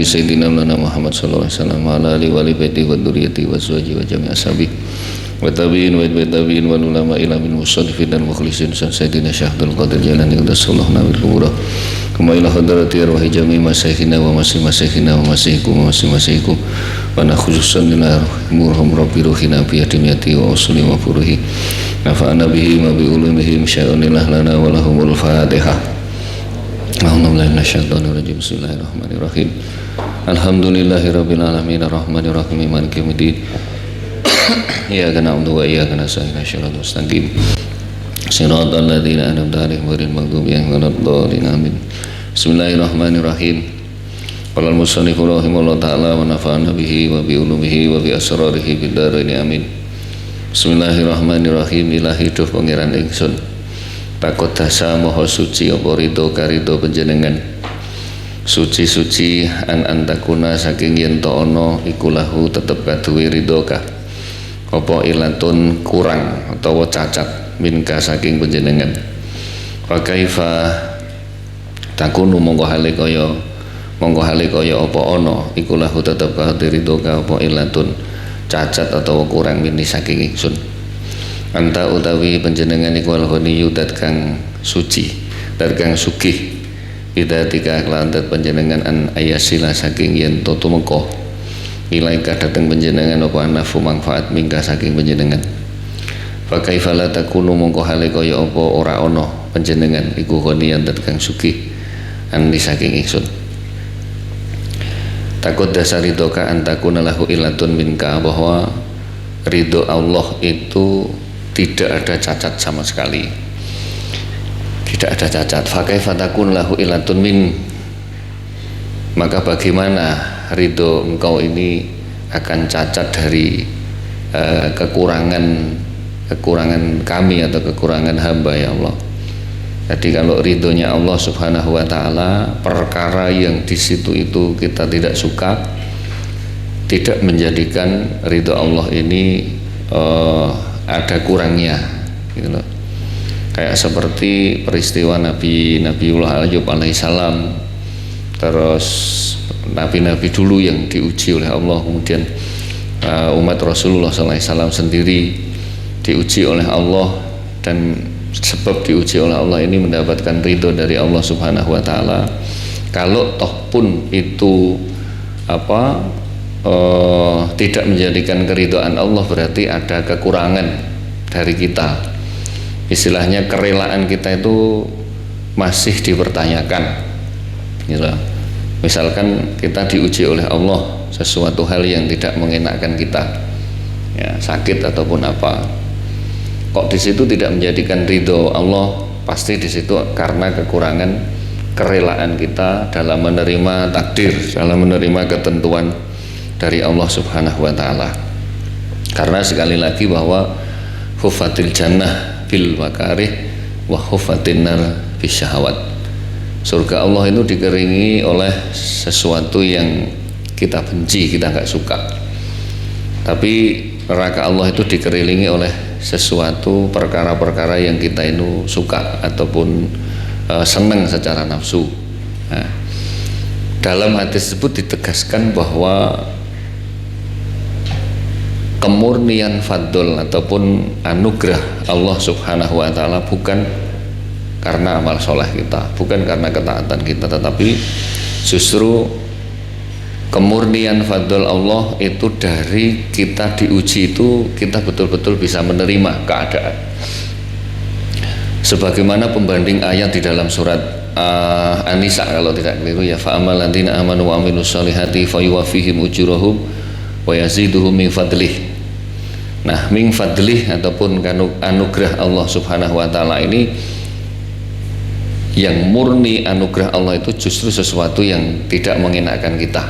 sayyidina Muhammad sallallahu alaihi wasallam wa ala alihi wa baitihi wa dzurriyyatihi wa azwajihi wa jami'i ashabihi wa tabi'in wa tabi'in wal ulama ila bil musannifin dan mukhlisin sayyidina Syaikhul Qadir Jailani qaddasallahu nabil kubra kama ila hadrati arwahi jami'i masyayikhina wa masyayikhina wa masyayikhum wa na khususan ila murhum rabbi ruhina bi adimiyati wa usuli wa furuhi nafa'ana bihi ma bi ulumihi syai'unillah lana wa lahumul fatihah. Bismillahirrahmanirrahim. Alhamdulillahirabbil alamin arrahmanirrahim maliki yaumiddin. Iyyaka na'budu wa iyyaka nasta'in ihdinas mustaqim. Shiratal ladzina an'amta 'alaihim ghairil maghdubi 'alaihim waladdallin. Amin. Bismillahirrahmanirrahim. Qala al-musannif rahimahullahu ta'ala wa nafa'ana bihi wa bi ulumihi wa bi asrarihi fid dharain. Amin. Bismillahirrahmanirrahim. Ilahi duh pangeran ingsun takut dasa moho suci apa ridho karido panjenengan suci-suci an antakuna saking yen to ana iku lahu tetep kaduwe ridho ka apa ilatun kurang utawa cacat minka saking panjenengan wa kaifa takunu monggo hale kaya apa ana iku lahu tetep kaduwe ridho ka apa ilatun cacat utawa kurang min saking ingsun anta utawi panjenengan iku al-ghani dat kang suci dat kang sugih bidatika lan dat panjenengan an ayasila saking yen to tumeka ilaika dateng panjenengan apa anafu manfaat mingka saking panjenengan fa kaifa la takunu mongko hale kaya apa ora ana panjenengan iku ghani dat kang sugih an saking ingsun takut dasar ridho ka antakuna lahu ilatun minka bahwa ridho Allah itu tidak ada cacat sama sekali, tidak ada cacat. Fakai fatakun lahu ilatun min, maka bagaimana ridho engkau ini akan cacat dari kekurangan kami atau kekurangan hamba ya Allah. Jadi kalau ridhonya Allah subhanahu wa ta'ala, perkara yang di situ itu kita tidak suka, tidak menjadikan ridho Allah ini ada kurangnya gitu loh. Kayak seperti peristiwa Nabiullah Ayub alaihissalam, terus nabi-nabi dulu yang diuji oleh Allah, kemudian umat Rasulullah SAW sendiri diuji oleh Allah, dan sebab diuji oleh Allah ini mendapatkan ridho dari Allah subhanahu wa ta'ala. Kalau toh pun itu tidak menjadikan keridhaan Allah, berarti ada kekurangan dari kita. Istilahnya kerelaan kita itu masih dipertanyakan gitu. Misalkan kita diuji oleh Allah sesuatu hal yang tidak mengenakkan kita ya, sakit ataupun apa, kok di situ tidak menjadikan ridho Allah, pasti di situ karena kekurangan kerelaan kita dalam menerima takdir, dalam menerima ketentuan dari Allah subhanahu wa ta'ala. Karena sekali lagi bahwa hufatil jannah bil makarih wa hufatin nar bis syahawat. Surga Allah itu dikeringi oleh sesuatu yang kita benci, kita nggak suka. Tapi neraka Allah itu dikelilingi oleh sesuatu perkara-perkara yang kita itu suka ataupun senang secara nafsu. Nah, dalam hadis tersebut ditegaskan bahwa kemurnian fadl ataupun anugerah Allah subhanahu wa ta'ala bukan karena amal soleh kita, bukan karena ketaatan kita, tetapi justru kemurnian fadl Allah itu dari kita diuji itu kita betul-betul bisa menerima keadaan. Sebagaimana pembanding ayat di dalam surat An-Nisa kalau tidak keliru ya, fa'amal ladzina amanu wa amilus solihati fayuwafihim ujurahum wa yaziduhum min fadlih. Nah, min fadlih ataupun anugerah Allah subhanahu wa ta'ala ini, yang murni anugerah Allah itu justru sesuatu yang tidak mengenakan kita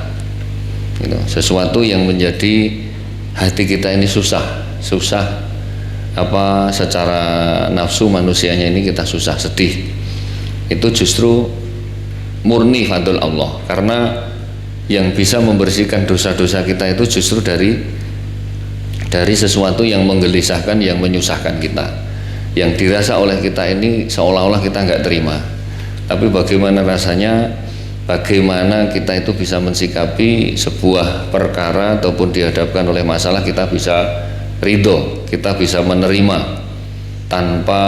gitu. Sesuatu yang menjadi hati kita ini susah secara nafsu manusianya ini kita susah, sedih. Itu justru murni fadl Allah, karena yang bisa membersihkan dosa-dosa kita itu justru dari sesuatu yang menggelisahkan, yang menyusahkan kita, yang dirasa oleh kita ini seolah-olah kita nggak terima. Tapi bagaimana rasanya bagaimana kita itu bisa mensikapi sebuah perkara ataupun dihadapkan oleh masalah, kita bisa ridho, kita bisa menerima tanpa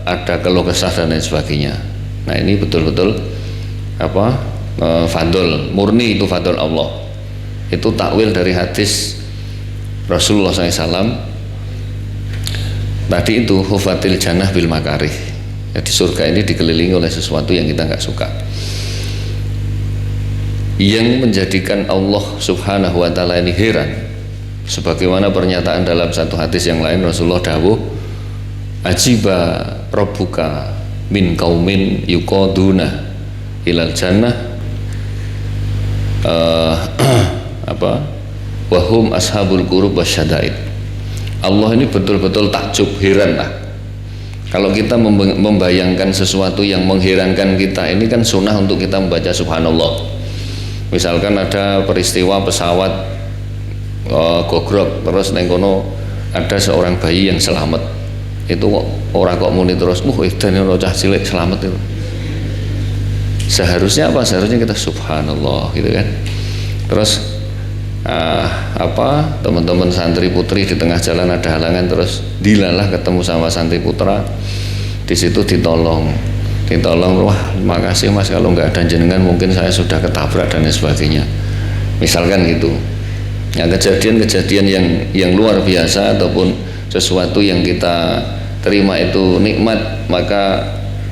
ada keluh kesah dan lain sebagainya. Nah ini betul-betul fadl murni, itu fadl Allah. Itu takwil dari hadis Rasulullah SAW tadi itu, hufatil jannah bil makarih. Jadi surga ini dikelilingi oleh sesuatu yang kita nggak suka, yang menjadikan Allah subhanahu wa ta'ala ini heran. Sebagaimana pernyataan dalam satu hadis yang lain, Rasulullah dawuh, ajiba rabbuka min qaumin yuqaduna ilal jannah wahum ashabul qurub wasyadaid. Allah ini betul-betul takjub, heran lah. Kalau kita membayangkan sesuatu yang mengherankan kita, ini kan sunnah untuk kita membaca subhanallah. Misalkan ada peristiwa pesawat gogrok, terus neng kono ada seorang bayi yang selamat, itu orang kok muni terus, edan ono cah cilik selamat itu. Seharusnya apa? Seharusnya kita subhanallah gitu kan. Terus teman-teman santri putri di tengah jalan ada halangan, terus dilalah ketemu sama santri putra, di situ ditolong, wah makasih mas, kalau nggak ada jenengan mungkin saya sudah ketabrak dan sebagainya, misalkan gitu. Nah, kejadian-kejadian yang luar biasa ataupun sesuatu yang kita terima itu nikmat, maka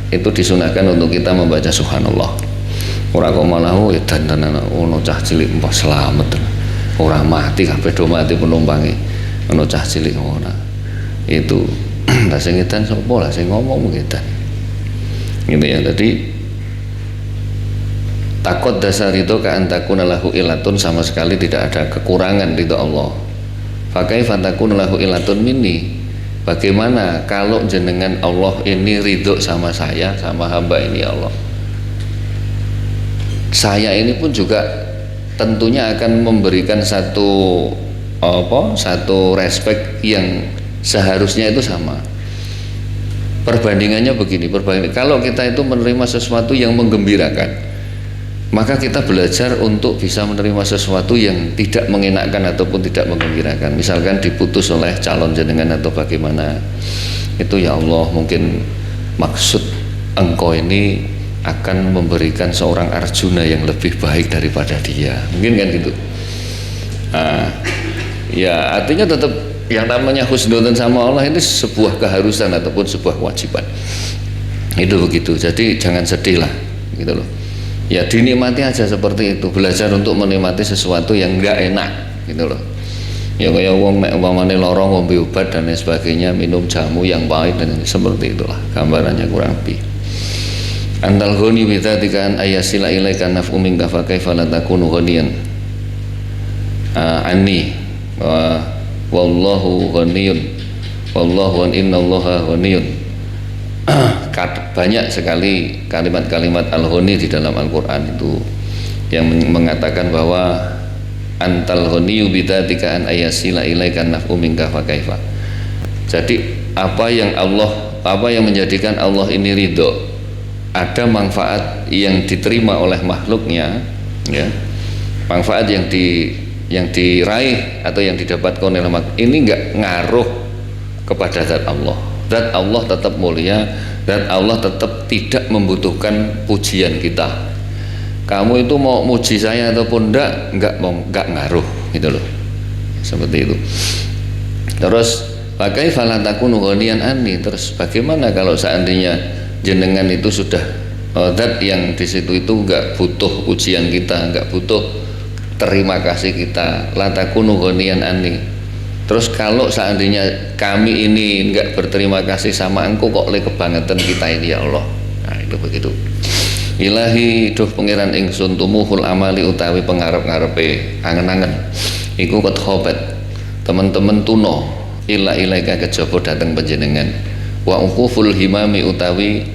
itu disunahkan untuk kita membaca subhanallah. Ora kok malah edan ono cah cilik mbah selamat, ora mati kabeh do mati penumpange, ono cah cilik ora. Itu lah sing edan sapa lah sing ngomong edan. Gitu ya. Tadi takut dasar itu ka'antakuna lahu ilatun, sama sekali tidak ada kekurangan ridho Allah. Fakai fatakuna lahu ilatun minni, bagaimana kalau jenengan Allah ini ridho sama saya, sama hamba ini Allah, saya ini pun juga tentunya akan memberikan satu respek yang seharusnya itu sama. Perbandingannya begini, kalau kita itu menerima sesuatu yang menggembirakan, maka kita belajar untuk bisa menerima sesuatu yang tidak mengenakkan ataupun tidak menggembirakan. Misalkan diputus oleh calon jenengan atau bagaimana, itu ya Allah mungkin maksud engkau ini akan memberikan seorang Arjuna yang lebih baik daripada dia, mungkin kan gitu. Ya artinya tetap yang namanya husnudzon sama Allah ini sebuah keharusan ataupun sebuah kewajiban, itu begitu. Jadi jangan sedih lah gitu loh. Ya dinikmati aja seperti itu, belajar untuk menikmati sesuatu yang enggak enak gitu loh. Ya kayak wong nek umpamane lara ngombe obat dan lain sebagainya, minum jamu yang pahit dan seperti itulah gambarannya kurang lebih. Antal ghani bi dzalika an ayasila ilaika naf'u minka fa kaifa la takunu ghaniyan anni wallahu ghaniyun wallahu innallaha ghaniyun. Banyak sekali kalimat-kalimat al-ghani di dalam Al-Quran itu yang mengatakan bahwa antal ghaniyu bidzatika an ayasila ilaika naf'u minka fa kaifa. Jadi apa yang menjadikan Allah ini ridho, ada manfaat yang diterima oleh makhluknya, ya, manfaat yang diraih atau yang didapatkan oleh makhluk ini enggak ngaruh kepada zat Allah. Zat Allah tetap mulia, zat Allah tetap tidak membutuhkan pujian kita. Kamu itu mau muji saya ataupun enggak ngaruh gitu loh, seperti itu. Terus pakai falatakunu ghaniyan anni, terus bagaimana kalau seandainya jenengan itu sudah zat yang di situ itu enggak butuh pujian kita, enggak butuh terima kasih kita, latakunu ghaniyan anni. Terus kalau seandainya kami ini enggak berterima kasih sama engkau, kok oleh kebangetan kita ini ya Allah. Nah itu begitu. Ilahi duh pangeran ingsun tumuhul amali utawi pengarep-ngarepe angen-angen iku ket khobat teman-teman tuno ila ilaika kejaba dateng panjenengan wa uquful himami utawi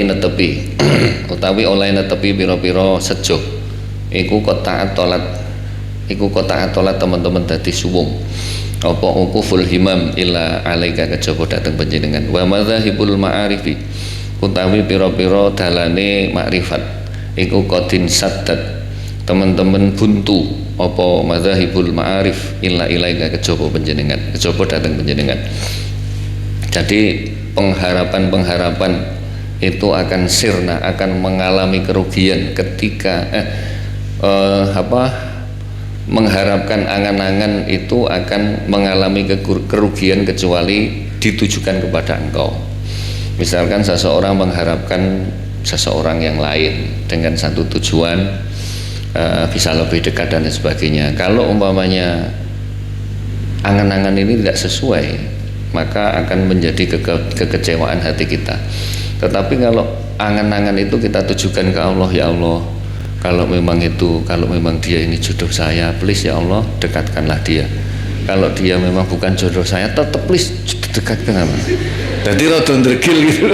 netepi utawi oleh netepi pira-pira sejuk iku taat tolat teman-teman dadi suwung apa uquful himam ila alaika kejaba dateng panjenengan wa madzahibul ma'arifi utawi pira-pira dalane makrifat iku qadin saddat teman-teman buntu apa madzhabul ma'arif illa ilaika kejaba panjenengan, kejaba dateng panjenengan. Jadi pengharapan-pengharapan itu akan sirna, akan mengalami kerugian ketika mengharapkan angan-angan itu akan mengalami kerugian kecuali ditujukan kepada engkau. Misalkan seseorang mengharapkan seseorang yang lain dengan satu tujuan, bisa lebih dekat dan sebagainya. Kalau umpamanya angan-angan ini tidak sesuai, maka akan menjadi kekecewaan hati kita. Tetapi kalau angan-angan itu kita tujukan ke Allah, ya Allah, kalau memang dia ini jodoh saya, please ya Allah dekatkanlah dia. Kalau dia memang bukan jodoh saya, tetap please dekatkan. Jadi rada ndregil gitu.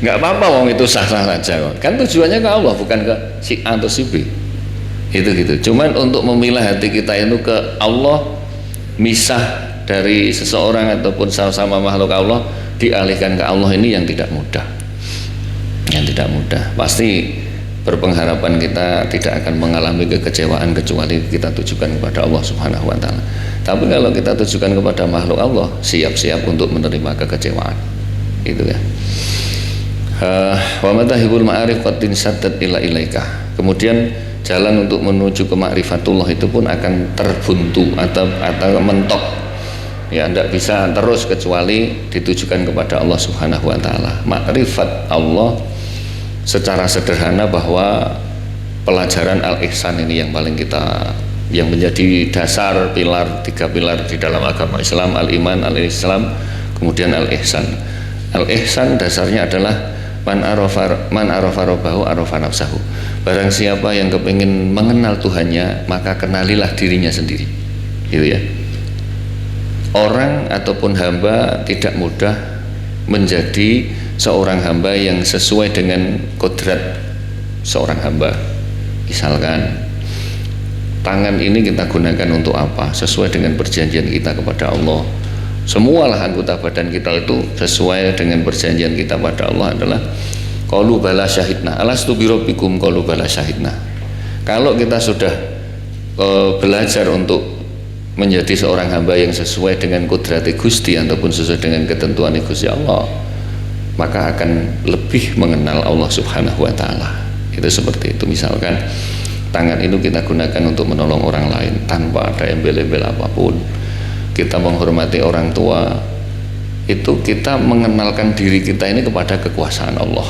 Nggak apa-apa, wong itu sah-sah saja kan, tujuannya ke Allah bukan ke si A atau si B. Itu gitu. Cuman untuk memilah hati kita itu ke Allah, misah dari seseorang ataupun sama makhluk Allah, dialihkan ke Allah, ini yang tidak mudah. Yang tidak mudah. Pasti berpengharapan kita tidak akan mengalami kekecewaan kecuali kita tujukan kepada Allah Subhanahu wa taala. Tapi kalau kita tujukan kepada makhluk Allah, siap-siap untuk menerima kekecewaan. Itu ya. Wa madahibul ma'arif qaddin saddat ila ilaika. Kemudian jalan untuk menuju ke ma'rifatullah itu pun akan terbuntu atau mentok. Ya, tidak bisa terus kecuali ditujukan kepada Allah Subhanahu wa taala. Ma'rifat Allah secara sederhana bahwa pelajaran al-ihsan ini yang paling yang menjadi dasar tiga pilar di dalam agama Islam, al-iman, al-islam, kemudian al-ihsan. Al-ihsan dasarnya adalah man arafa rabbahu arafa nafsahu. Barang siapa yang kepingin mengenal Tuhannya, maka kenalilah dirinya sendiri. Gitu ya. Orang ataupun hamba tidak mudah menjadi seorang hamba yang sesuai dengan kodrat seorang hamba. Misalkan tangan ini kita gunakan untuk apa? Sesuai dengan perjanjian kita kepada Allah. Semualah anggota badan kita itu sesuai dengan perjanjian kita pada Allah adalah qalu bala syahidna alastu birabbikum qalu bala syahidna. Kalau kita sudah belajar untuk menjadi seorang hamba yang sesuai dengan kodrat Gusti ataupun sesuai dengan ketentuan Gusti Allah, maka akan lebih mengenal Allah Subhanahu wa taala. Itu seperti itu. Misalkan tangan itu kita gunakan untuk menolong orang lain tanpa ada embel-embel apapun. Kita menghormati orang tua, itu kita mengenalkan diri kita ini kepada kekuasaan Allah.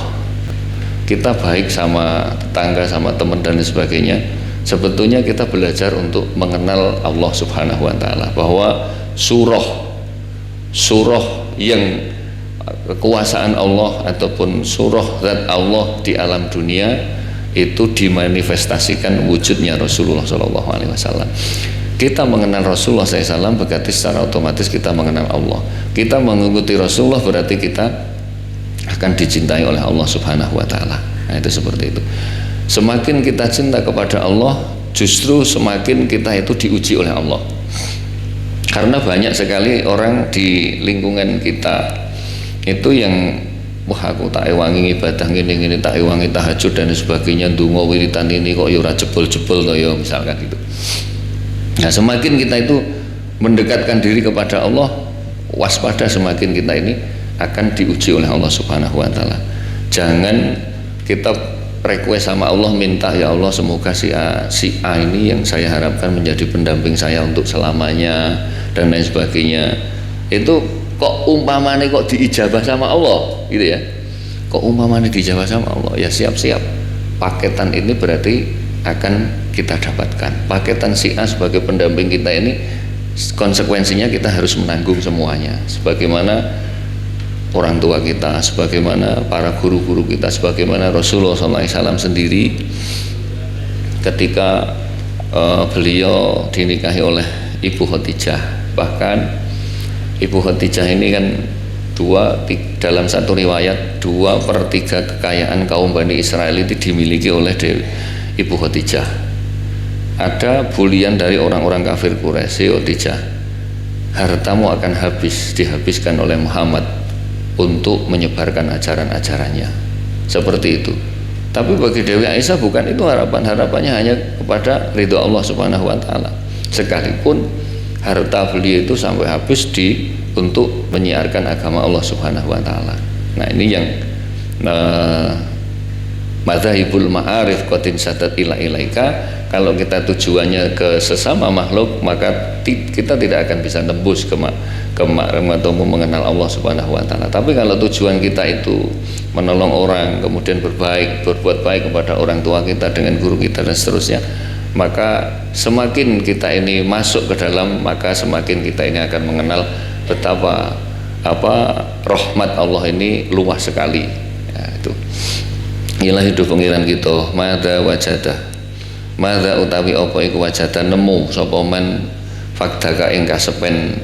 Kita baik sama tetangga, sama teman dan sebagainya, sebetulnya kita belajar untuk mengenal Allah Subhanahu wa taala, bahwa surah yang kekuasaan Allah ataupun surah zat Allah di alam dunia itu dimanifestasikan wujudnya Rasulullah SAW. Kita mengenal Rasulullah SAW berarti secara otomatis kita mengenal Allah. Kita mengikuti Rasulullah berarti kita akan dicintai oleh Allah Subhanahu wa taala. Nah, itu seperti itu. Semakin kita cinta kepada Allah, justru semakin kita itu diuji oleh Allah. Karena banyak sekali orang di lingkungan kita itu yang wah aku tak ewangi ibadah gini tak ewangi tahajud dan sebagainya, ndonga wiritan ini kok ya ora jebol-jebol to ya, misalkan gitu. Nah, semakin kita itu mendekatkan diri kepada Allah, waspada semakin kita ini akan diuji oleh Allah Subhanahu wa taala. Jangan kita request sama Allah, minta ya Allah semoga si A ini yang saya harapkan menjadi pendamping saya untuk selamanya dan lain sebagainya. Itu kok umpamane kok diijabah sama Allah gitu ya. Kok umpamane diijabah sama Allah, ya siap-siap. Paketan ini berarti akan kita dapatkan. Paketan si A sebagai pendamping kita ini konsekuensinya kita harus menanggung semuanya, sebagaimana orang tua kita, sebagaimana para guru-guru kita, sebagaimana Rasulullah SAW sendiri ketika beliau dinikahi oleh Ibu Khadijah. Bahkan Ibu Khadijah ini kan dalam satu riwayat 2/3 kekayaan kaum Bani Israel itu dimiliki oleh Ibu Khadijah. Ada bulian dari orang-orang kafir Quraisy, Khadijah, hartamu akan dihabiskan oleh Muhammad untuk menyebarkan ajaran-ajarannya. Seperti itu. Tapi bagi Dewi Aisyah bukan itu harapannya hanya kepada ridho Allah Subhanahu wa taala. Sekalipun harta beliau itu sampai habis untuk menyiarkan agama Allah Subhanahu wa taala. Nah, ini yang madzhabul ma'arif qatin sadat ila ilaika. Kalau kita tujuannya ke sesama makhluk, maka kita tidak akan bisa tembus ke atau mengenal Allah Subhanahu wa taala. Tapi kalau tujuan kita itu menolong orang, kemudian berbuat baik kepada orang tua kita, dengan guru kita dan seterusnya, maka semakin kita ini masuk ke dalam, maka semakin kita ini akan mengenal betapa rahmat Allah ini luas sekali. Ya, itu. Inilah hidup pengiran kita. Madza wajadah, madza utawi apa iku wajada nemu sapa man fakdaka ing kasepen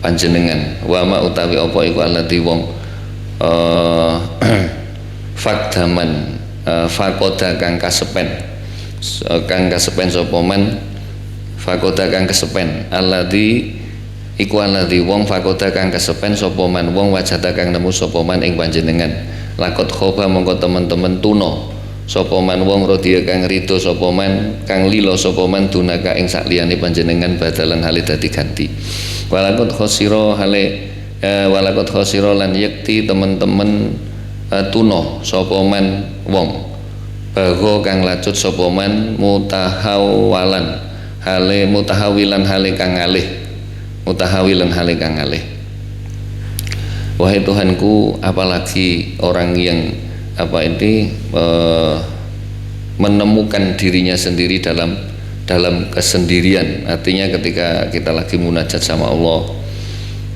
panjenengan. Wa ma utawi apa iku alladzi wong fakdaman fakoda kang kasepen sapa man fakoda kang kasepen alladzi iku alladzi wong fakoda kang kasepen sapa man wong wajada kang nemu sapa man ing panjenengan. Lakot khoba mongko teman-teman tuno sapa man wong radiya kang rido sapa man kang lila sapa man dunaka ing sakliyane panjenengan badalan hale dadi ganti. Walakot khosiro lan yakti teman-teman tuno sapa man wong bago kang lacut sapa man mutahawilan hale kang alih. Wahai Tuhanku, apalagi orang yang menemukan dirinya sendiri dalam kesendirian. Artinya ketika kita lagi munajat sama Allah,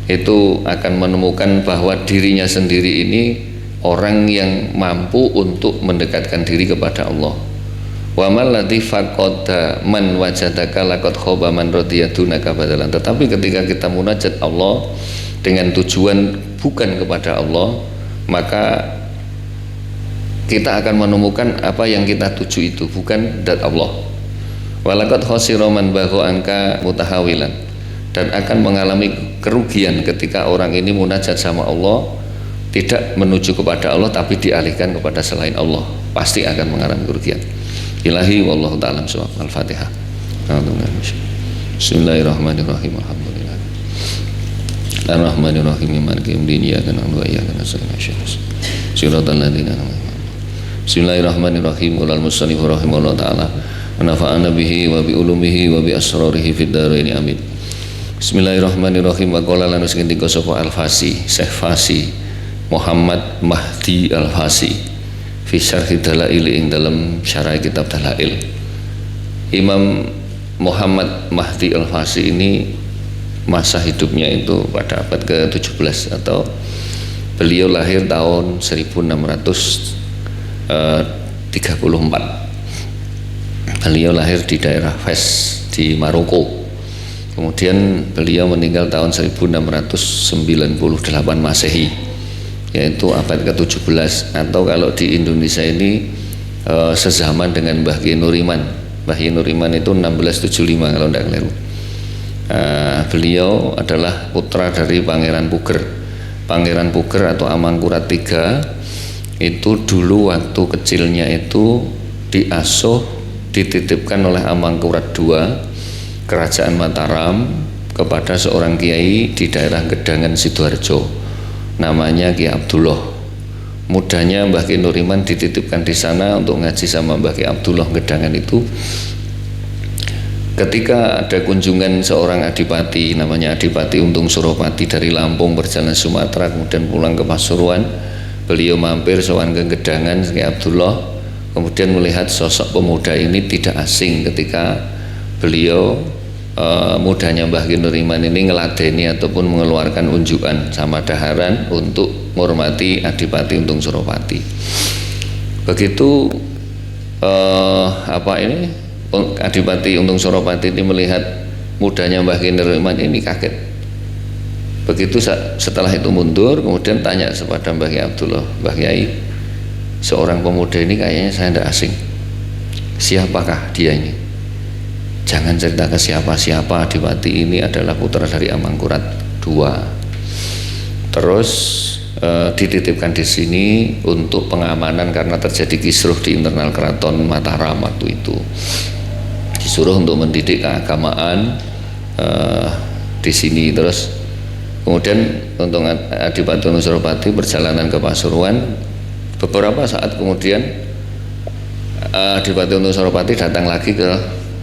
itu akan menemukan bahwa dirinya sendiri ini orang yang mampu untuk mendekatkan diri kepada Allah. Wa mal ladzi faqada man wajadaka laqad khaba man radiyadunaka badalan. Tetapi ketika kita munajat Allah dengan tujuan bukan kepada Allah, maka kita akan menemukan apa yang kita tuju itu bukan zat Allah. Walaqad khasira man bagha anka mutahawilan, dan akan mengalami kerugian ketika orang ini munajat sama Allah tidak menuju kepada Allah tapi dialihkan kepada selain Allah, pasti akan mengalami kerugian. Ilahi wallahu ta'ala bissawab. Al-Fatihah. Bismillahirrahmanirrahim. Alhamdulillah. Ar-Rahmanir-Rahim Maliki yaumiddin iyyaka na'budu wa iyyaka nasta'in Shiratal ladzina an'amta 'alaihim. Bismillahirrahmanirrahim. Qala al-musannif rahimahullah ta'ala wa nafa'ana bihi wa bi ulumihi wa bi asrarihi fid dharain amin. Bismillahirrahmanirrahim. Wa qala lan ngendika sapa Al-Fasi, Syekh Fasi Muhammad Mahdi Al-Fasi fi syarh dalail ing dalam syarah kitab Dalail. Imam Muhammad Mahdi Al-Fasi ini masa hidupnya itu pada abad ke-17 atau beliau lahir tahun 1634. Beliau lahir di daerah Fes di Maroko. Kemudian beliau meninggal tahun 1698 Masehi, yaitu abad ke-17, atau kalau di Indonesia ini sezaman dengan Mbah Ki Nuriman. Mbah Ki Nuriman itu 1675 kalau tidak keliru. Beliau adalah putra dari Pangeran Puger. Pangeran Puger atau Amangkurat III itu dulu waktu kecilnya itu diasuh, dititipkan oleh Amangkurat II Kerajaan Mataram kepada seorang kiai di daerah Gedangan Sidoarjo, namanya Ki Abdullah. Mudahnya Mbah Ki Nuriman dititipkan di sana untuk ngaji sama Mbah Ki Abdullah Gedangan itu. Ketika ada kunjungan seorang adipati, namanya Adipati Untung Suropati, dari Lampung berjalan Sumatera kemudian pulang ke Pasuruan, beliau mampir sowan ke Gedangan Ki Abdullah, kemudian melihat sosok pemuda ini tidak asing ketika beliau mudanya Mbah Ki Nuriman ini ngeladeni ataupun mengeluarkan unjukan sama daharan untuk menghormati Adipati Untung Suropati. Begitu Adipati Untung Suropati ini melihat mudanya Mbah Ki Nuriman ini kaget. Begitu setelah itu mundur, kemudian tanya kepada Mbah Ki Abdullah, Mbah Kiai, seorang pemuda ini kayaknya saya tidak asing, siapakah dia ini? Jangan cerita ke siapa-siapa, Adipati ini adalah putra dari Amangkurat II. Terus dititipkan di sini untuk pengamanan karena terjadi kisruh di internal keraton Mataram waktu itu. Disuruh untuk mendidik keagamaan di sini. Terus kemudian untuk Adipati Untung Suropati perjalanan ke Pasuruan, beberapa saat kemudian Adipati Untung Suropati datang lagi ke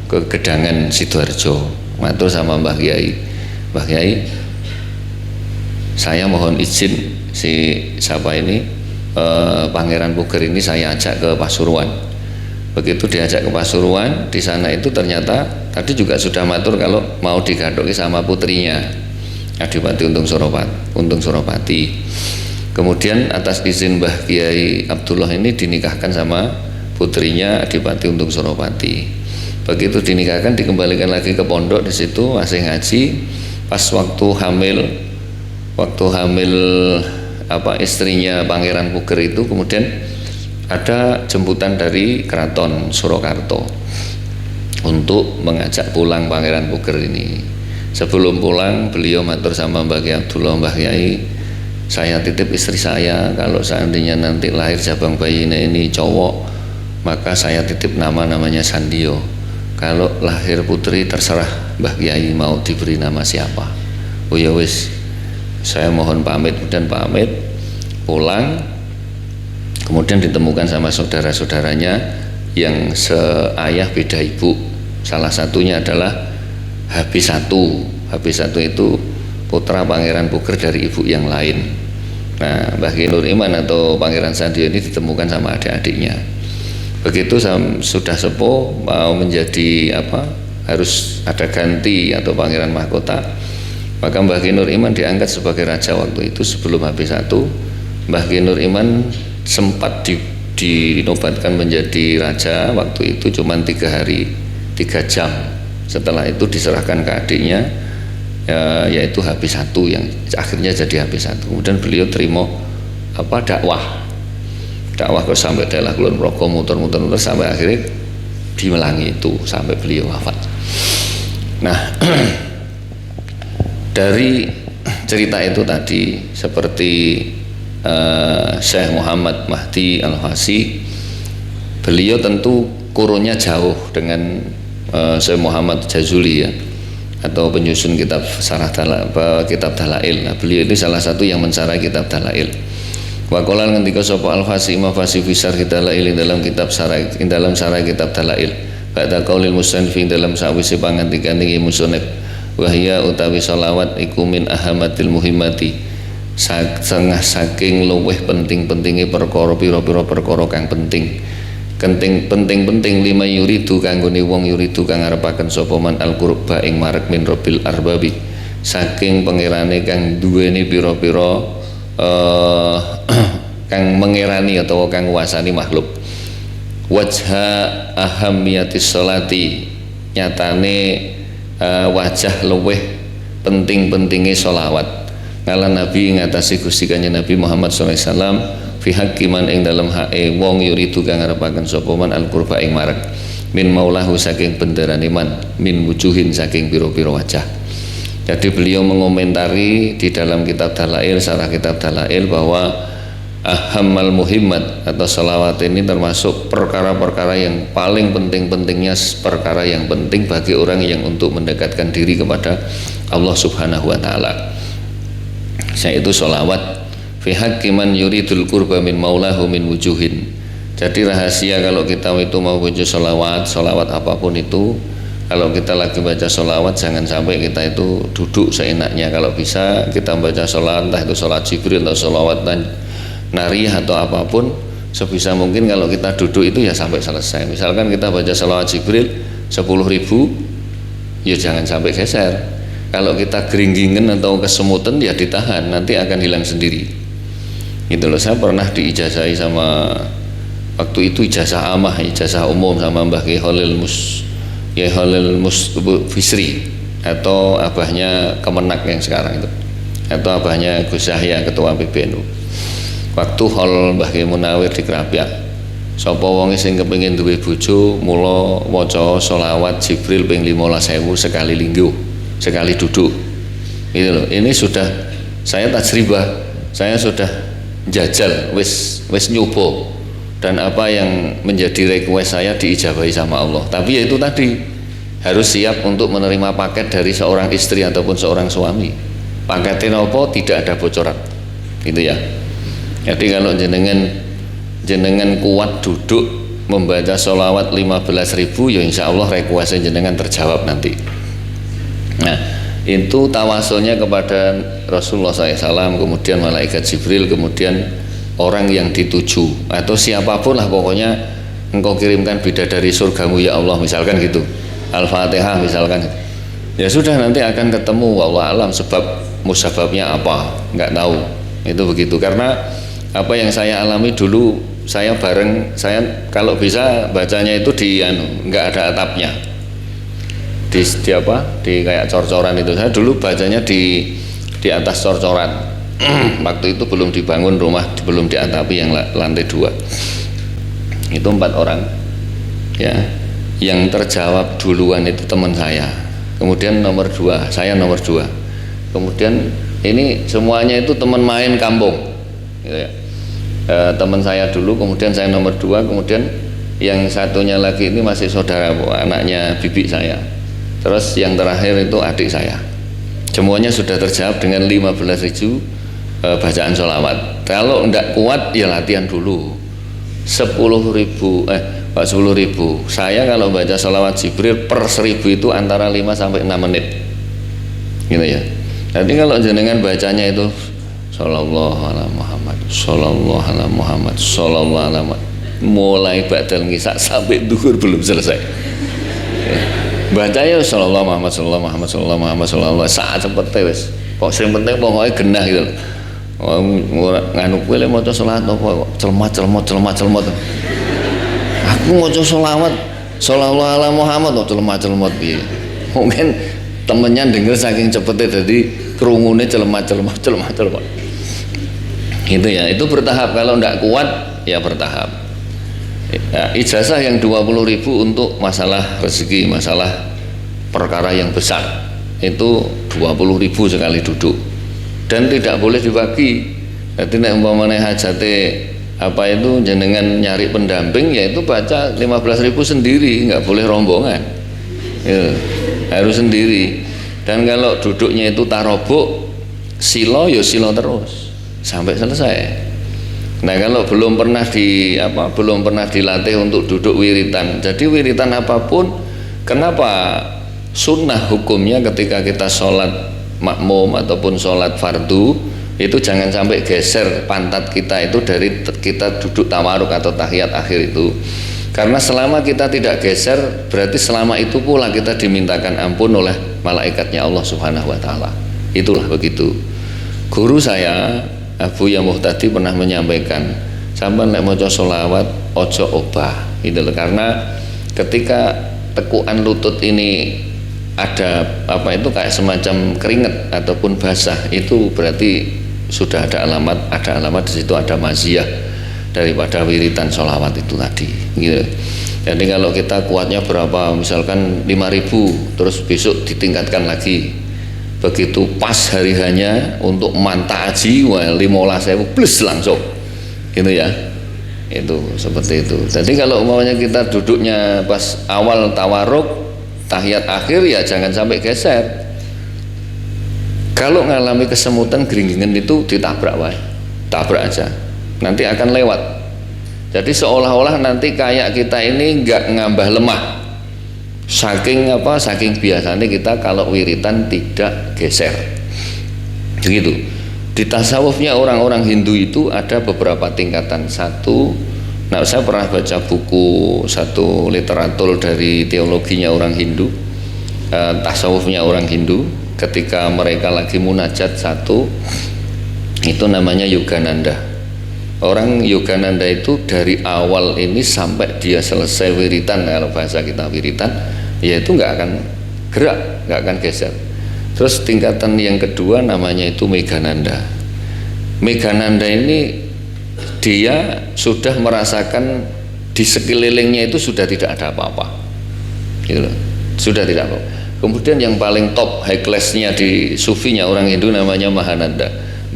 Gedangan Sidoarjo, matur sama Mbah Kiai, Mbah Kiai, saya mohon izin si siapa ini Pangeran Puger ini saya ajak ke Pasuruan. Begitu diajak ke Pasuruan, di sana itu ternyata tadi juga sudah matur kalau mau digadoki sama putrinya Adipati Untung Suropati. Kemudian atas izin Mbah Kiai Abdullah ini dinikahkan sama putrinya Adipati Untung Suropati. Begitu dinikahkan dikembalikan lagi ke pondok, di situ masih ngaji. Pas waktu hamil istrinya Pangeran Puger itu kemudian ada jemputan dari Keraton Surakarta untuk mengajak pulang Pangeran Puger ini. Sebelum pulang beliau matur sama Mbah Kiai Abdullah, Mbah Kiai, saya titip istri saya kalau seandainya nanti lahir jabang bayinya ini cowok, maka saya titip namanya Sandio. Kalau lahir putri terserah Mbah Kiai mau diberi nama siapa. Oh ya wis, saya mohon pamit. Dan pamit pulang, kemudian ditemukan sama saudara-saudaranya yang seayah beda ibu. Salah satunya adalah Habis satu itu putra Pangeran Puger dari ibu yang lain. Nah, Mbah Ki Nur Iman atau Pangeran Sandio ini ditemukan sama adik-adiknya. Begitu sudah sepuh mau menjadi harus ada ganti atau Pangeran Mahkota, maka Mbah Ki Nur Iman diangkat sebagai raja waktu itu. Sebelum habis satu, Mbah Ki Nur Iman sempat dinobatkan menjadi raja waktu itu cuma 3 hari 3 jam. Setelah itu diserahkan ke adiknya yaitu Habis satu yang akhirnya jadi Habis satu. Kemudian beliau terima dakwah ke sampai daerah Kulon Progo, muter-muter sampai akhirnya di Melangi itu sampai beliau wafat. Nah, dari cerita itu tadi seperti Syekh Muhammad Mahdi Al-Hasi, beliau tentu kurunnya jauh dengan Syekh Muhammad Jazuli ya, atau penyusun kitab kitab Dalail. Nah, beliau ini salah satu yang mensarai kitab Dalail. Wa qala ngendika sapa Al-Fasi Imam Fasi fisar Dalail dalam kitab sarai kitab Dalail. Ba'da qaulil musannif dalam sawise pangandikan iki musannif, wa hiya utawi selawat iku min ahamatil muhimmati, setengah saking luweh penting-pentinge perkara pira-pira perkara kang penting. Penting lima yuridu kanggone wong yuridu kang ngarepaken sapa man al-qurba ing marek min rabbil arbabi, saking pangerane kang duweni pira-pira kang mengerani atau kang nguasani makhluk. Wajha ahamiyatis sholati, nyatane wajah luweh penting-pentinge sholawat ngala Nabi ngatasi Gusti Kanjeng Nabi Muhammad sallallahu alaihi wasallam fi hakiman ing dalam hae wong yuridu kang ngarepaken sapa man al-qurba ing marek min maulahu saking bendarane man min wujuhin saking pira-pira wajah. Jadi beliau mengomentari di dalam kitab Dalail, sarah kitab Dalail, bahwa ahammal muhimmat atau salawat ini termasuk perkara-perkara yang paling penting-pentingnya, perkara yang penting bagi orang yang untuk mendekatkan diri kepada Allah Subhanahu wa taala, yaitu salawat fi haqqi man yuridul qurba min maulahu min wujuhin. Jadi rahasia kalau kita itu mau baca salawat apapun itu, kalau kita lagi baca salawat jangan sampai kita itu duduk seenaknya. Kalau bisa kita baca salawat, entah itu salawat Jibril atau salawat nariyah atau apapun, sebisa mungkin kalau kita duduk itu ya sampai selesai. Misalkan kita baca salawat Jibril 10.000, ya jangan sampai geser. Kalau kita geringgingen atau kesemutan ya ditahan, nanti akan hilang sendiri. Gitu loh. Saya pernah diijazahi sama waktu itu ijazah amah, ijazah umum sama Mbah Kiai Khalil Fisri atau abahnya Kemenak yang sekarang itu, atau abahnya Gus Yahya ketua PBNU. Waktu hol Mbah Kiai Munawir di Krapyak, sapa wong sing kepengin duwe bojo mula maca selawat Jibril ping 15.000 sekali lingguh, sekali duduk. Gitu loh. Ini sudah saya tajribah saya sudah jajal, wis nyoba, dan apa yang menjadi request saya diijabahi sama Allah. Tapi ya itu tadi, harus siap untuk menerima paket dari seorang istri ataupun seorang suami. Paketnya apa? Tidak ada bocoran, gitu ya. Jadi kalau jenengan kuat duduk membaca sholawat 15.000, ya insya Allah requestnya jenengan terjawab nanti. Nah, itu tawasulnya kepada Rasulullah SAW, kemudian malaikat Jibril, kemudian orang yang dituju atau siapapun lah, pokoknya engkau kirimkan bidadari surgamu ya Allah, misalkan gitu, Al-Fatihah misalkan. Ya sudah, nanti akan ketemu, wallahu alam sebab musababnya apa, nggak tahu. Itu begitu, karena apa yang saya alami dulu, saya kalau bisa bacanya itu nggak ada atapnya, di kayak cor-coran itu. Saya dulu bacanya di atas cor-coran. Waktu itu belum dibangun rumah, belum diatapi yang lantai 2. Itu 4 orang ya. Yang terjawab duluan itu teman saya, kemudian nomor 2, saya nomor 2, kemudian ini semuanya itu teman main kampung gitu ya. Teman saya dulu, kemudian saya nomor 2, kemudian yang satunya lagi ini masih saudara, anaknya bibi saya, terus yang terakhir itu adik saya. Semuanya sudah terjawab dengan 15.000 bacaan sholawat. Kalau enggak kuat ya latihan dulu 10.000. Saya kalau baca sholawat Jibril per 1000 itu antara 5 sampai 6 menit gitu ya. Jadi kalau jenengan bacanya itu Sallallahu ala Muhammad, Sallallahu ala Muhammad, Sallallahu ala Muhammad, mulai ba'dal ngisak sampai duhur belum selesai ya. Bacanya Sallallahu Muhammad, Sallallahu Muhammad, Sallallahu Muhammad, Sallallahu, saat cepet wis. Kok sing penting pokoknya genah gitu. Nganu kowe le maca salat apa kok celmat. Aku maca sholawat Sallallahu ala Muhammad kok celmat piye. Mungkin temennya denger saking cepetnya jadi kerungune celmat. Gitu ya, itu bertahap. Kalau enggak kuat ya bertahap. Ya, ijazah yang 20.000 untuk masalah rezeki, masalah perkara yang besar, itu 20.000 sekali duduk, dan tidak boleh dibagi. Jadi nek umpamane hajate apa itu jenengan nyari pendamping, yaitu baca 15.000 sendiri, nggak boleh rombongan ya, harus sendiri. Dan kalau duduknya itu tarobuk silo, ya silo terus sampai selesai. Nah, kalau belum pernah dilatih untuk duduk wiritan, jadi wiritan apapun, kenapa sunnah hukumnya ketika kita sholat makmum ataupun sholat fardu itu jangan sampai geser pantat kita itu dari kita duduk tawaruk atau tahiyat akhir itu. Karena selama kita tidak geser, berarti selama itu pula kita dimintakan ampun oleh malaikatnya Allah Subhanahu wa taala. Itulah begitu. Guru saya Abu Ya Muhtadi pernah menyampaikan, sampeyan nek maca sholawat ojo obah gitu loh. Karena ketika tekukan lutut ini ada itu kayak semacam keringat ataupun basah, itu berarti sudah ada alamat di situ, ada maziyah daripada wiritan sholawat itu tadi gitu. Jadi kalau kita kuatnya berapa, misalkan 5.000, terus besok ditingkatkan lagi, begitu pas hari hanya untuk manta aji 15.000 plus langsung gitu ya. Itu seperti itu. Jadi kalau umpamanya kita duduknya pas awal tawaruk tahiyat akhir, ya jangan sampai geser. Kalau ngalami kesemutan geringgingan itu ditabrak tabrak aja, nanti akan lewat. Jadi seolah-olah nanti kayak kita ini nggak ngambah lemah, saking biasanya kita kalau wiritan tidak geser begitu. Di tasawufnya orang-orang Hindu itu ada beberapa tingkatan. Saya pernah baca satu literatur dari teologinya orang Hindu, tasawufnya orang Hindu, ketika mereka lagi munajat itu namanya Yogananda. Orang Yogananda itu dari awal ini sampai dia selesai wiritan, kalau bahasa kita wiritan, ya itu nggak akan gerak, nggak akan geser. Terus tingkatan yang kedua namanya itu Meghananda. Meghananda ini dia sudah merasakan di sekelilingnya itu sudah tidak ada apa-apa gitu loh, sudah tidak apa-apa. Kemudian yang paling top high classnya di sufinya orang Hindu namanya Mahananda.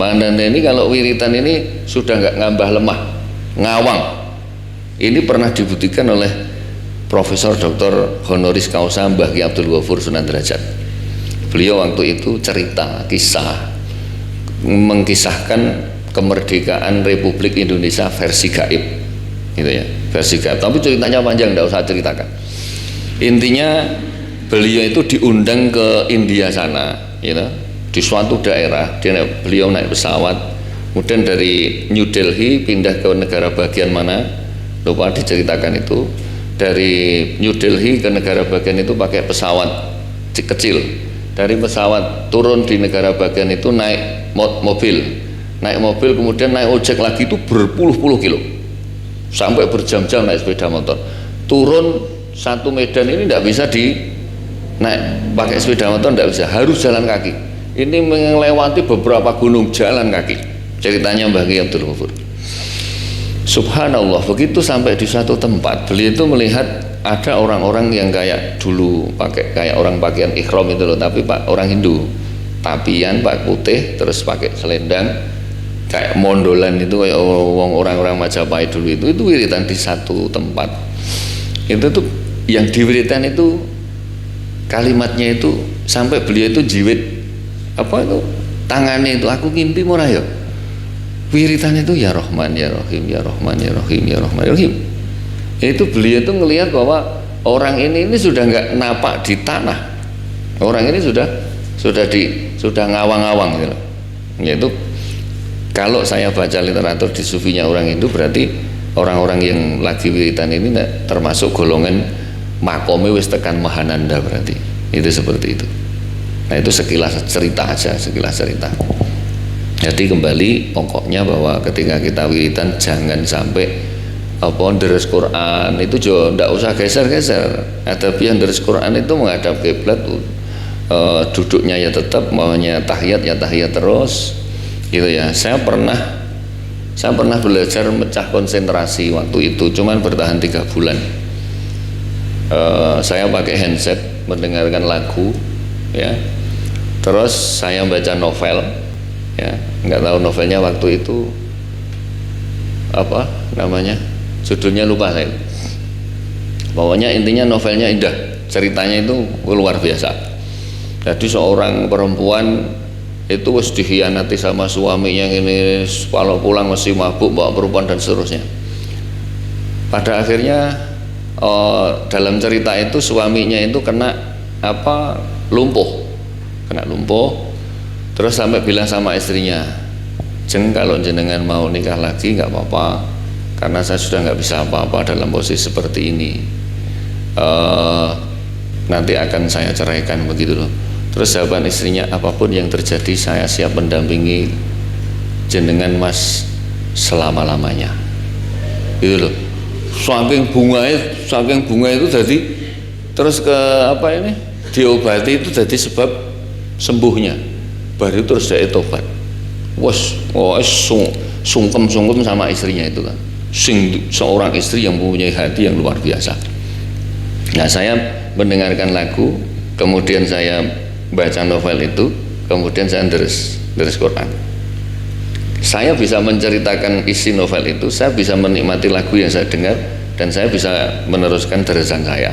Anda ini kalau wiritan ini sudah nggak ngambah lemah, ngawang. Ini pernah dibuktikan oleh Profesor Dr. Honoris Causa Mbah Ki Abdul Ghafur Sunan Derajat. Beliau waktu itu cerita kisah, mengkisahkan kemerdekaan Republik Indonesia versi gaib, gitu ya, versi gaib. Tapi ceritanya panjang, tidak usah ceritakan. Intinya beliau itu diundang ke India sana, gitu, di suatu daerah. Beliau naik pesawat, kemudian dari New Delhi pindah ke negara bagian mana, lupa diceritakan itu. Dari New Delhi ke negara bagian itu pakai pesawat kecil. Dari pesawat turun di negara bagian itu naik mobil, kemudian naik ojek lagi, itu berpuluh-puluh kilo, sampai berjam-jam naik sepeda motor. Turun satu medan ini tidak bisa naik pakai sepeda motor, tidak bisa, harus jalan kaki. Ini melewati beberapa gunung, jalan kaki. Ceritanya Mbah Ki Abdul Ghafur. Subhanallah, begitu sampai di suatu tempat, beliau itu melihat ada orang-orang yang kayak dulu pakai kayak orang pakaian ikhram itu loh, tapi Pak orang Hindu, tapian Pak putih, terus pakai selendang kayak mondolan itu, kayak orang-orang Majapahit dulu itu wiritan di satu tempat. Itu tuh yang diwiritan itu kalimatnya itu sampai beliau itu jiwit apa itu tangannya itu, aku ngimpi murah ya. Wiritan itu ya Rahman ya Rahim, ya Rahman ya Rahim, ya Rahman ya Rahim. Itu beliau itu ngelihat bahwa orang ini sudah nggak napak di tanah. Orang ini sudah ngawang-ngawang gitu. Yaitu kalau saya baca literatur di sufinya orang itu, berarti orang-orang yang lagi wiritan ini termasuk golongan makome wis tekan mahananda, berarti. Itu seperti itu. Nah, itu sekilas cerita aja, sekilas cerita. Jadi kembali pokoknya bahwa ketika kita wiritan jangan sampai deres Quran itu juga tidak usah geser-geser. Tapi yang deres Quran itu menghadap kiblat, duduknya ya tetap, maunya tahiyat ya tahiyat terus, gitu ya. Saya pernah belajar mecah konsentrasi waktu itu, cuman bertahan 3 bulan. Saya pakai handset mendengarkan lagu, ya. Terus saya baca novel. Ya, nggak tahu novelnya waktu itu apa namanya, judulnya lupa saya. Pokoknya intinya novelnya indah, ceritanya itu luar biasa. Jadi seorang perempuan itu harus dikhianati sama suaminya, ini kalau pulang masih mabuk, bawa perempuan dan seterusnya. Pada akhirnya dalam cerita itu suaminya itu kena lumpuh, terus sampai bilang sama istrinya, "Jeng, kalau jenengan mau nikah lagi nggak apa-apa, karena saya sudah nggak bisa apa-apa dalam posisi seperti ini. Nanti akan saya ceraikan," begitu loh. Terus jawaban istrinya, "Apapun yang terjadi saya siap mendampingi jenengan Mas selama-lamanya." Gitu loh. Saking bunga itu jadi terus diobati itu jadi sebab sembuhnya. Baru terus dia tobat. Sungkem sama istrinya itu kan. Seorang istri yang mempunyai hati yang luar biasa. Nah, saya mendengarkan lagu, kemudian saya baca novel itu, kemudian saya deres Quran. Saya bisa menceritakan isi novel itu, saya bisa menikmati lagu yang saya dengar, dan saya bisa meneruskan deresan saya.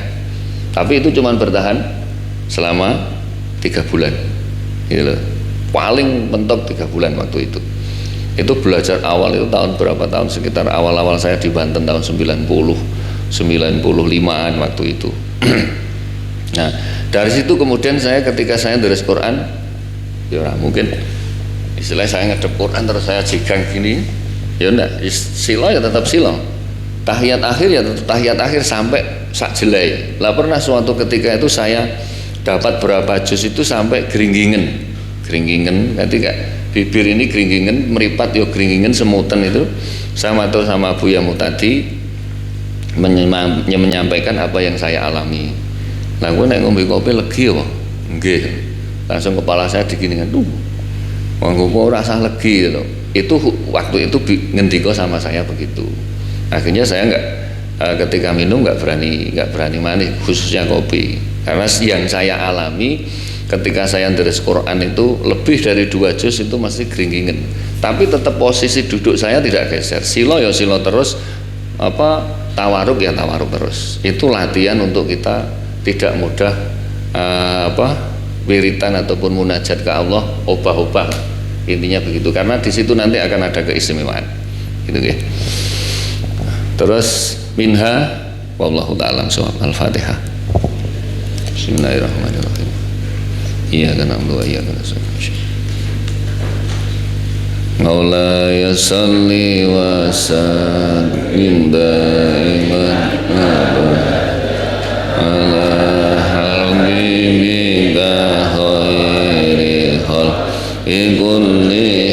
Tapi itu cuma bertahan selama 3 bulan, gitu loh. Paling mentok 3 bulan waktu itu. Itu belajar awal itu tahun berapa tahun, sekitar awal-awal saya di Banten tahun 95-an waktu itu. Nah, dari situ kemudian saya ketika saya deres Quran, ya mungkin istilah saya ngedep Quran terus saya jigang gini, ya enggak, silo ya tetap silo, tahiyat akhir ya tetap tahiyat akhir sampai sak jelai. Lah pernah suatu ketika itu saya dapat berapa juz itu sampai geringgingan, ketika bibir ini geringgingan, meripat yo geringgingan, semutan itu. Saya matur sama Buya Mutadi menyampaikan apa yang saya alami. Lah gue nek ngombe kopi legi apa? Nggih. Langsung kepala saya diginingan, wong ora rasa legi loh. Itu waktu itu ngendika sama saya begitu. Akhirnya saya ketika minum nggak berani manis, khususnya kopi. Karena yang saya alami ketika saya deres Quran itu lebih dari 2 juz itu masih geringgingan. tapi tetap posisi duduk saya tidak geser. Silo ya silo terus, tawaruk ya tawaruk terus. Itu latihan untuk kita tidak mudah wiritan ataupun munajat ke Allah obah-obah, intinya begitu, karena di situ nanti akan ada keistimewaan gitu ya. Terus minha wallahu ta'ala al-Fatihah. Bismillahirrahmanirrahim. Iyyaka na'budu wa iyyaka nasta'in. Maulaya salli wa sallim daiman ala habibika khairil khalqi kulli